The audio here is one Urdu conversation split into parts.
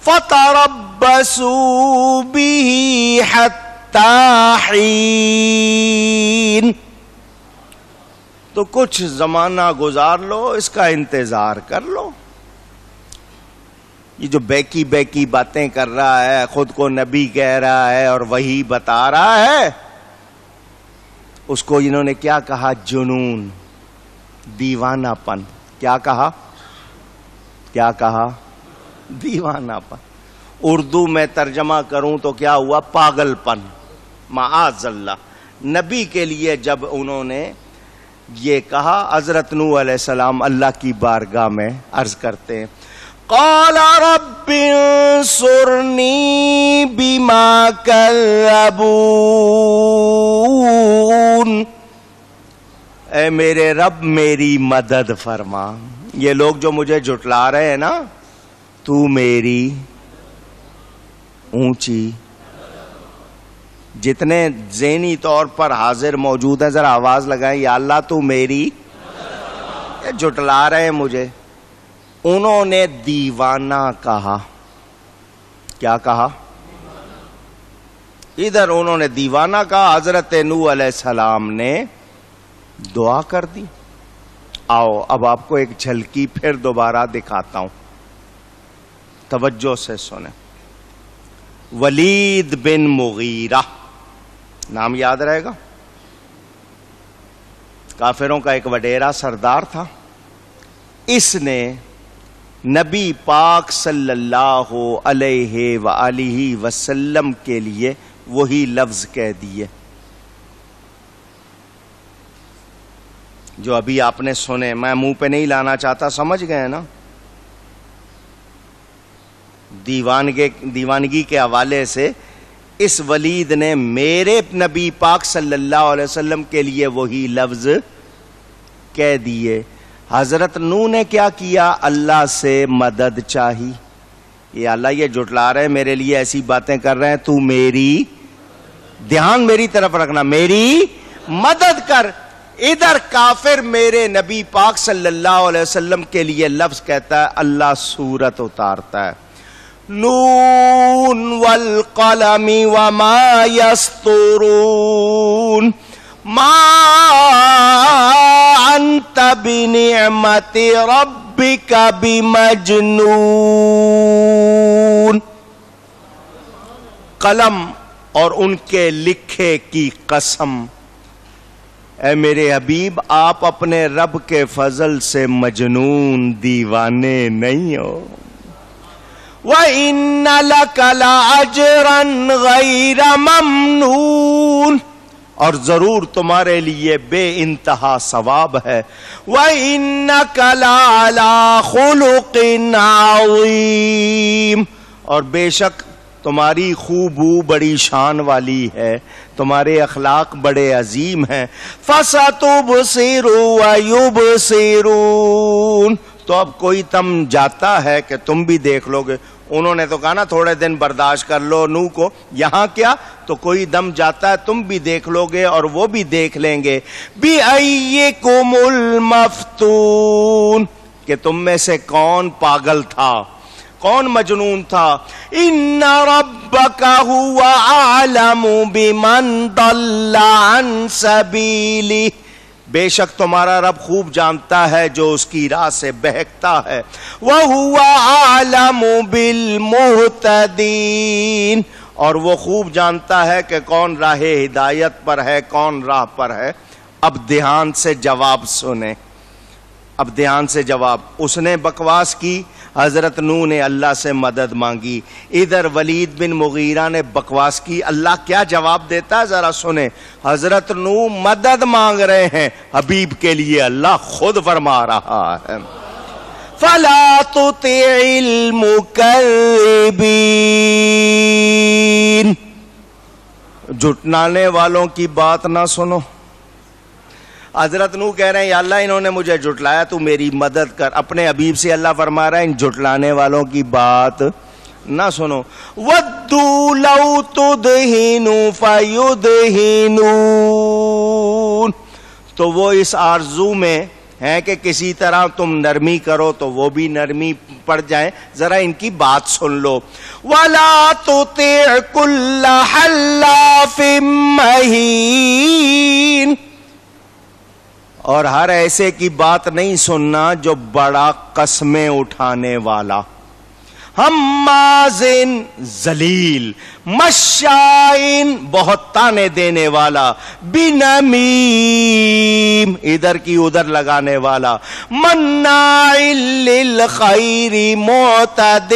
فَتَرَبَّصُوا بِهِ حَتَّى حِينٍ، تو کچھ زمانہ گزار لو، اس کا انتظار کر لو۔ یہ جو بیکی بیکی باتیں کر رہا ہے، خود کو نبی کہہ رہا ہے اور وہی بتا رہا ہے، اس کو انہوں نے کیا کہا؟ جنون، دیوانہ پن۔ کیا کہا؟ کیا کہا؟ دیوانہ پن۔ اردو میں ترجمہ کروں تو کیا ہوا؟ پاگل پن، معاذ اللہ۔ نبی کے لیے جب انہوں نے یہ کہا، حضرت نوح علیہ السلام اللہ کی بارگاہ میں عرض کرتے ہیں، قال رب انصرنی بما کذبون، اے میرے رب میری مدد فرما۔ یہ لوگ جو مجھے جھٹلا رہے ہیں نا، تو میری اونچی، جتنے ذہنی طور پر حاضر موجود ہیں ذرا آواز لگائیں، یا اللہ تو میری، جھٹلا رہے ہیں مجھے۔ انہوں نے دیوانہ کہا۔ کیا کہا؟ ادھر انہوں نے دیوانہ کہا، حضرت نوح علیہ السلام نے دعا کر دی۔ آؤ اب آپ کو ایک جھلکی پھر دوبارہ دکھاتا ہوں، توجہ سے سنیں۔ ولید بن مغیرہ، نام یاد رہے گا، کافروں کا ایک وڈیرا سردار تھا۔ اس نے نبی پاک صلی اللہ علیہ وآلہ وسلم کے لیے وہی لفظ کہہ دیے جو ابھی آپ نے سنے۔ میں منہ پہ نہیں لانا چاہتا، سمجھ گئے نا؟ دیوانگی کے حوالے سے اس ولید نے میرے نبی پاک صلی اللہ علیہ وسلم کے لیے وہی لفظ کہہ دیے۔ حضرت نوح نے کیا کیا؟ اللہ سے مدد چاہی۔ یہ اللہ یہ جھٹلا رہے میرے لیے، ایسی باتیں کر رہے ہیں، تو میری، دھیان میری طرف رکھنا، میری مدد کر۔ ادھر کافر میرے نبی پاک صلی اللہ علیہ وسلم کے لیے لفظ کہتا ہے، اللہ سورت اتارتا ہے، نون والقلم وما یسطرون ما انت بنعمت ربک بمجنون۔ قلم اور ان کے لکھے کی قسم، اے میرے حبیب آپ اپنے رب کے فضل سے مجنون، دیوانے نہیں ہو۔ وَإِنَّ لَكَ لَأَجْرًا غَيْرَ مَمْنُونٍ، اور ضرور تمہارے لیے بے انتہا ثواب ہے۔ وَإِنَّكَ لَعَلَىٰ خُلُقٍ عَظِيمٍ، اور بے شک تمہاری خوبو بڑی شان والی ہے، تمہارے اخلاق بڑے عظیم ہیں۔ فَسَتُبْصِرُ وَيُبْصِرُونَ، تو اب کوئی تم جاتا ہے کہ تم بھی دیکھ لو گے۔ انہوں نے تو کہا نا تھوڑے دن برداشت کر لو نوح کو، یہاں کیا؟ تو کوئی دم جاتا ہے تم بھی دیکھ لو گے اور وہ بھی دیکھ لیں گے۔ بِأَيِّكُمُ الْمَفْتُونُ، کہ تم میں سے کون پاگل تھا، کون مجنون تھا۔ إِنَّ رَبَّكَ هُوَ أَعْلَمُ بِمَنْ ضَلَّ عَنْ سَبِيلِهِ، بے شک تمہارا رب خوب جانتا ہے جو اس کی راہ سے بہکتا ہے۔ وَهُوَ أَعْلَمُ بِالْمُهْتَدِينَ، اور وہ خوب جانتا ہے کہ کون راہ ہدایت پر ہے، کون راہ پر ہے۔ اب دھیان سے جواب سنیں، اب دھیان سے جواب۔ اس نے بکواس کی، حضرت نوح نے اللہ سے مدد مانگی۔ ادھر ولید بن مغیرہ نے بکواس کی، اللہ کیا جواب دیتا ہے ذرا سنیں۔ حضرت نوح مدد مانگ رہے ہیں، حبیب کے لیے اللہ خود فرما رہا ہے، فَلَا تُطِعِ الْمُكَذِّبِينَ، جھٹلانے والوں کی بات نہ سنو۔ حضرت نوح کہہ رہے ہیں یا اللہ انہوں نے مجھے جھٹلایا، تو میری مدد کر۔ اپنے حبیب سے اللہ فرما رہا ہے ان جھٹلانے والوں کی بات نہ سنو۔ وَدُّوا لَوْ تُدْهِنُوا فَيُدْهِنُونَ، تو وہ اس آرزو میں ہیں کہ کسی طرح تم نرمی کرو تو وہ بھی نرمی پڑ جائیں. ذرا ان کی بات سن لو. وَلَا تُطِعْ كُلَّ حَلَّافٍ مَّهِينٍ, اور ہر ایسے کی بات نہیں سننا جو بڑا قسمیں اٹھانے والا, ہمازن ذلیل, مشائن بہت تانے دینے والا, بنمیم ادھر کی ادھر لگانے والا, مناع للخیر معتد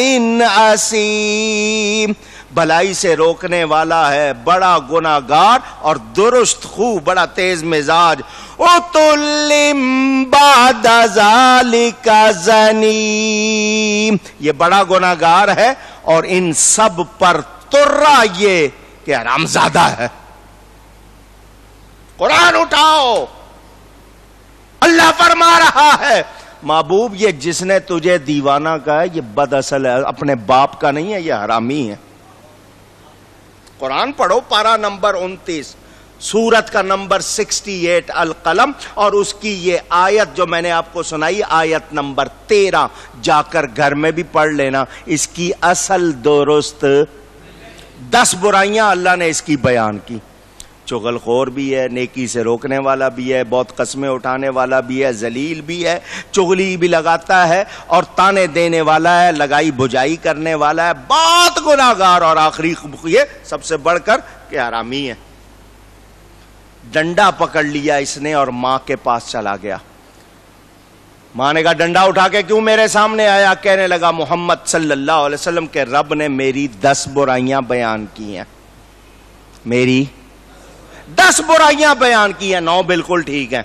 اثیم, بھلائی سے روکنے والا ہے, بڑا گناہگار اور درست خو, بڑا تیز مزاج. عُتُلٍّ بَعْدَ ذَلِكَ زَنِيمٍ, یہ بڑا گناہگار ہے اور ان سب پر ترا یہ کہ حرامزادہ ہے. قرآن اٹھاؤ, اللہ فرما رہا ہے. محبوب یہ جس نے تجھے دیوانہ کہا ہے یہ بد اصل ہے, اپنے باپ کا نہیں ہے, یہ حرامی ہے. قرآن پڑھو, پارہ نمبر 29, سورت کا نمبر 68 القلم, اور اس کی یہ آیت جو میں نے آپ کو سنائی آیت نمبر 13 جا کر گھر میں بھی پڑھ لینا. اس کی اصل درست 10 برائیاں اللہ نے اس کی بیان کی. چغل خور بھی ہے, نیکی سے روکنے والا بھی ہے, بہت قسمیں اٹھانے والا بھی ہے, ذلیل بھی ہے, چغلی بھی لگاتا ہے اور تانے دینے والا ہے, لگائی بجائی کرنے والا ہے, بہت گناہگار, اور آخری یہ سب سے بڑھ کر کہ حرامی ہے. ڈنڈا پکڑ لیا اس نے اور ماں کے پاس چلا گیا. ماں نے کہا ڈنڈا اٹھا کے کیوں میرے سامنے آیا؟ کہنے لگا محمد صلی اللہ علیہ وسلم کے رب نے میری 10 برائیاں بیان کی ہیں, میری 10 برائیاں بیان کی ہیں, 9 بالکل ٹھیک ہیں,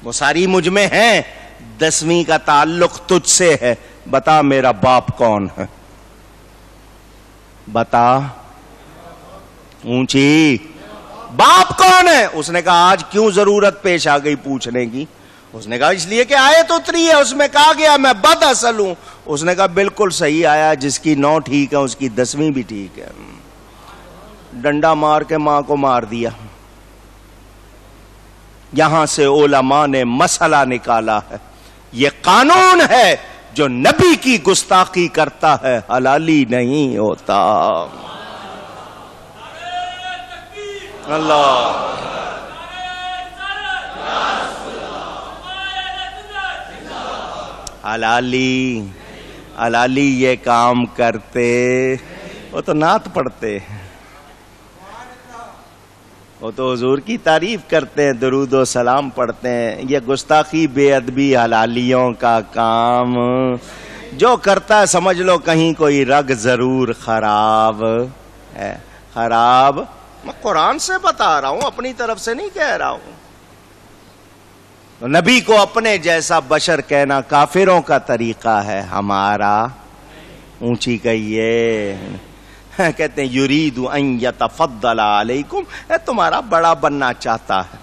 وہ ساری مجھ میں ہیں, 10ویں کا تعلق تجھ سے ہے, بتا میرا باپ کون ہے, بتا اونچی, باپ کون ہے؟ اس نے کہا آج کیوں ضرورت پیش آ گئی پوچھنے کی؟ اس نے کہا اس لیے کہ آیت اتری ہے, اس میں کہا گیا میں بد اصل ہوں. اس نے کہا بالکل صحیح آیا, جس کی 9 ٹھیک ہے اس کی 10ویں بھی ٹھیک ہے. ڈنڈا مار کے ماں کو مار دیا. یہاں سے علماء نے مسئلہ نکالا ہے, یہ قانون ہے جو نبی کی گستاخی کرتا ہے حلالی نہیں ہوتا. اللہ حلالی یہ کام کرتے, وہ تو نعت پڑھتے, وہ تو حضور کی تعریف کرتے ہیں, درود و سلام پڑھتے ہیں. یہ گستاخی بے ادبی حلالیوں کا کام جو کرتا ہے سمجھ لو کہیں کوئی رگ ضرور خراب ہے. خراب میں قرآن سے بتا رہا ہوں, اپنی طرف سے نہیں کہہ رہا ہوں. نبی کو اپنے جیسا بشر کہنا کافروں کا طریقہ ہے, ہمارا اونچی کہیے. کہتے ہیں یرید ان یتفضل علیکم, تمہارا بڑا بننا چاہتا ہے.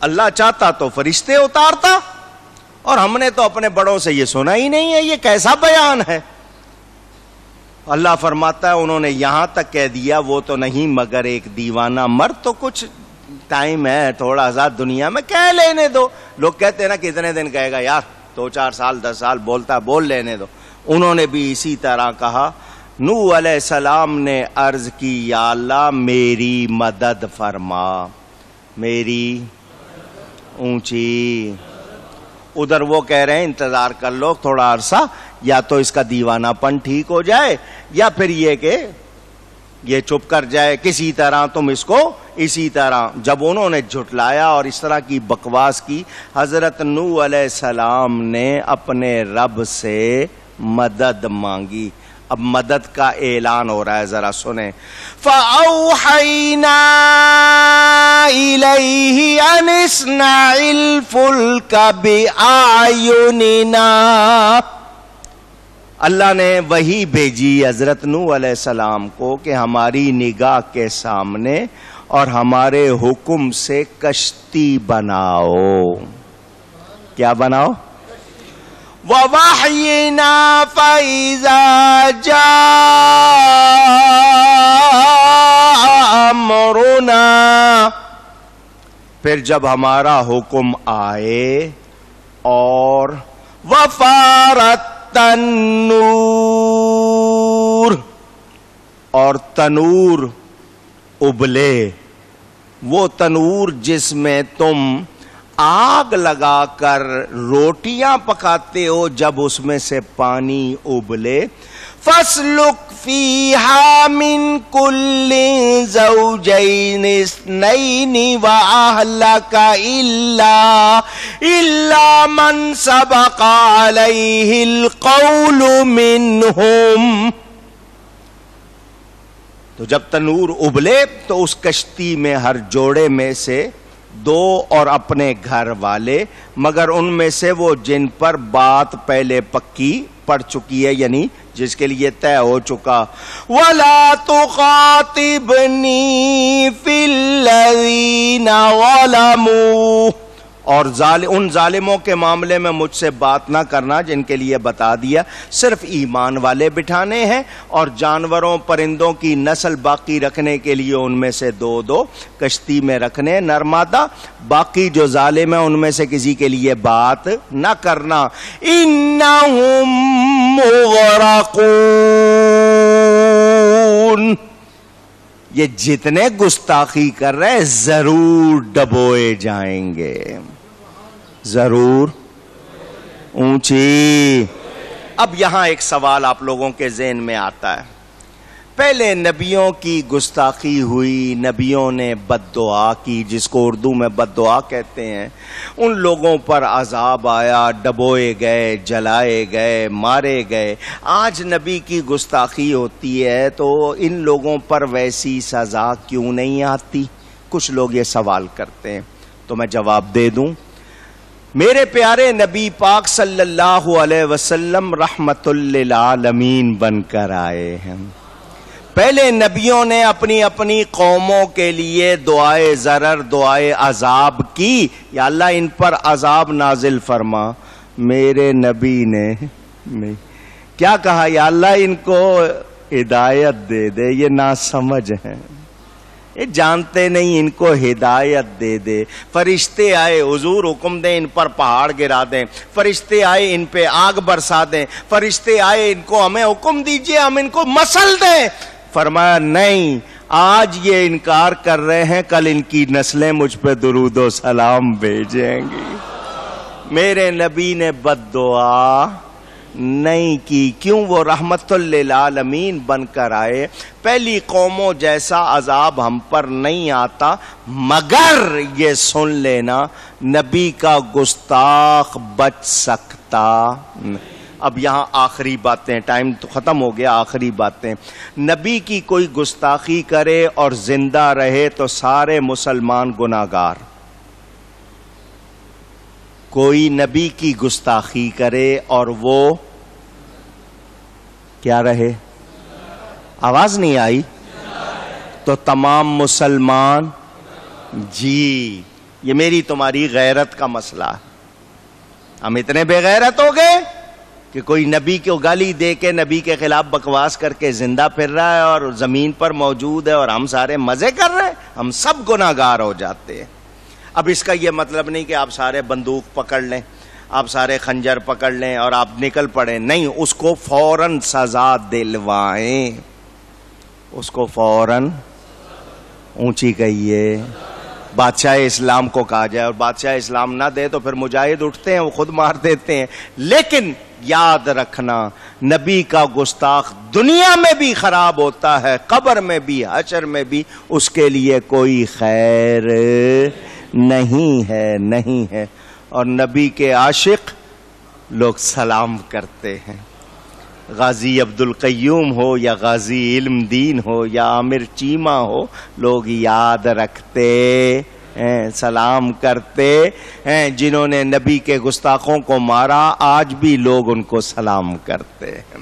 اللہ چاہتا تو فرشتے اتارتا, اور ہم نے تو اپنے بڑوں سے یہ سنا ہی نہیں ہے. یہ کیسا بیان ہے؟ اللہ فرماتا ہے انہوں نے یہاں تک کہہ دیا وہ تو نہیں مگر ایک دیوانہ مرد, تو کچھ ٹائم ہے, تھوڑا سا دنیا میں کہہ لینے دو. لوگ کہتے ہیں نا کتنے دن کہے گا یار, 2-4 سال 10 سال بولتا, بول لینے دو. انہوں نے بھی اسی طرح کہا. نوح علیہ السلام نے عرض کی یا اللہ میری مدد فرما, میری اونچی. ادھر وہ کہہ رہے ہیں انتظار کر لو تھوڑا عرصہ, یا تو اس کا دیوانہ پن ٹھیک ہو جائے یا پھر یہ کہ یہ چپ کر جائے کسی طرح, تم اس کو اسی طرح. جب انہوں نے جھٹلایا اور اس طرح کی بکواس کی, حضرت نوح علیہ السلام نے اپنے رب سے مدد مانگی. اب مدد کا اعلان ہو رہا ہے, ذرا سنیں. فَأَوْحَيْنَا إِلَيْهِ أَنِ اصْنَعِ الْفُلْكَ بِأَعْيُنِنَا. اللہ نے وحی بھیجی حضرت نوح علیہ السلام کو کہ ہماری نگاہ کے سامنے اور ہمارے حکم سے کشتی بناؤ. کیا بناؤ؟ وَوَحْيِنَا فَإِذَا جَاءَ أَمْرُنَا. پھر جب ہمارا حکم آئے اور وفارت تنور، اور تنور ابلے، وہ تنور جس میں تم آگ لگا کر روٹیاں پکاتے ہو، جب اس میں سے پانی ابلے، فَاسْلُكْ فِيهَا مِن كُلٍّ زَوْجَيْنِ اثْنَيْنِ وَأَهْلَكَ إِلَّا مَنْ سَبَقَ عَلَيْهِ الْقَوْلُ مِنْهُمْ۔ تو جب تنور ابلے تو اس کشتی میں ہر جوڑے میں سے دو اور اپنے گھر والے، مگر ان میں سے وہ جن پر بات پہلے پکی پڑ چکی ہے، یعنی جس کے لیے طے ہو چکا۔ وَلَا تُخَاطِبْنِي فِي الَّذِينَ ظَلَمُوا، اور ان ظالموں کے معاملے میں مجھ سے بات نہ کرنا جن کے لیے بتا دیا، صرف ایمان والے بٹھانے ہیں اور جانوروں پرندوں کی نسل باقی رکھنے کے لیے ان میں سے دو دو کشتی میں رکھنے نرمادہ، باقی جو ظالم ہیں ان میں سے کسی کے لیے بات نہ کرنا۔ انہم مغرقون، یہ جتنے گستاخی کر رہے ہیں ضرور ڈبوئے جائیں گے، ضرور اونچی۔ اب یہاں ایک سوال آپ لوگوں کے ذہن میں آتا ہے، پہلے نبیوں کی گستاخی ہوئی، نبیوں نے بد دعا کی، جس کو اردو میں بد دعا کہتے ہیں، ان لوگوں پر عذاب آیا، ڈبوئے گئے، جلائے گئے، مارے گئے۔ آج نبی کی گستاخی ہوتی ہے تو ان لوگوں پر ویسی سزا کیوں نہیں آتی؟ کچھ لوگ یہ سوال کرتے ہیں، تو میں جواب دے دوں۔ میرے پیارے نبی پاک صلی اللہ علیہ وسلم رحمت للعالمین بن کر آئے ہیں۔ پہلے نبیوں نے اپنی اپنی قوموں کے لیے دعائے ضرر، دعائے عذاب کی، یا اللہ ان پر عذاب نازل فرما۔ میرے نبی نے کیا کہا؟ یا اللہ ان کو ہدایت دے دے، یہ ناسمجھ ہیں، یہ جانتے نہیں، ان کو ہدایت دے دے۔ فرشتے آئے، حضور حکم دیں ان پر پہاڑ گرا دیں، فرشتے آئے ان پہ آگ برسا دیں، فرشتے آئے ان کو ہمیں حکم دیجئے ہم ان کو مسل دیں۔ فرمایا نہیں، آج یہ انکار کر رہے ہیں، کل ان کی نسلیں مجھ پہ درود و سلام بھیجیں گی۔ میرے نبی نے بد دعا نہیں کی، کیوں؟ وہ رحمت للعالمین بن کر آئے۔ پہلی قوموں جیسا عذاب ہم پر نہیں آتا، مگر یہ سن لینا نبی کا گستاخ بچ سکتا۔ اب یہاں آخری باتیں، ٹائم تو ختم ہو گیا، آخری باتیں۔ نبی کی کوئی گستاخی کرے اور زندہ رہے تو سارے مسلمان گناہگار۔ کوئی نبی کی گستاخی کرے اور وہ کیا رہے؟ آواز نہیں آئی؟ تو تمام مسلمان، جی یہ میری تمہاری غیرت کا مسئلہ ہے۔ ہم اتنے بے غیرت ہو گئے کہ کوئی نبی کو گالی دے کے، نبی کے خلاف بکواس کر کے زندہ پھر رہا ہے اور زمین پر موجود ہے اور ہم سارے مزے کر رہے ہیں، ہم سب گناہگار ہو جاتے ہیں۔ اب اس کا یہ مطلب نہیں کہ آپ سارے بندوق پکڑ لیں، آپ سارے خنجر پکڑ لیں اور آپ نکل پڑیں، نہیں، اس کو فوراً سزا دلوائیں، اس کو فوراً اونچی کہیے، بادشاہ اسلام کو کہا جائے، اور بادشاہ اسلام نہ دے تو پھر مجاہد اٹھتے ہیں، وہ خود مار دیتے ہیں۔ لیکن یاد رکھنا، نبی کا گستاخ دنیا میں بھی خراب ہوتا ہے، قبر میں بھی، حشر میں بھی اس کے لیے کوئی خیر نہیں ہے، نہیں ہے۔ اور نبی کے عاشق لوگ سلام کرتے ہیں، غازی عبد القیوم ہو یا غازی علم دین ہو یا عامر چیمہ ہو، لوگ یاد رکھتے ہیں، سلام کرتے ہیں۔ جنہوں نے نبی کے گستاخوں کو مارا آج بھی لوگ ان کو سلام کرتے ہیں۔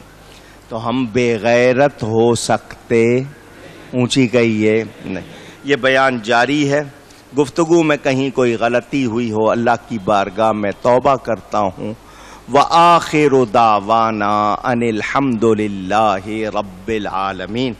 تو ہم بے غیرت ہو سکتے؟ اونچی کہیے نہیں۔ یہ بیان جاری ہے، گفتگو میں کہیں کوئی غلطی ہوئی ہو اللہ کی بارگاہ میں توبہ کرتا ہوں۔ وآخر دعوانا ان الحمد للہ رب العالمین۔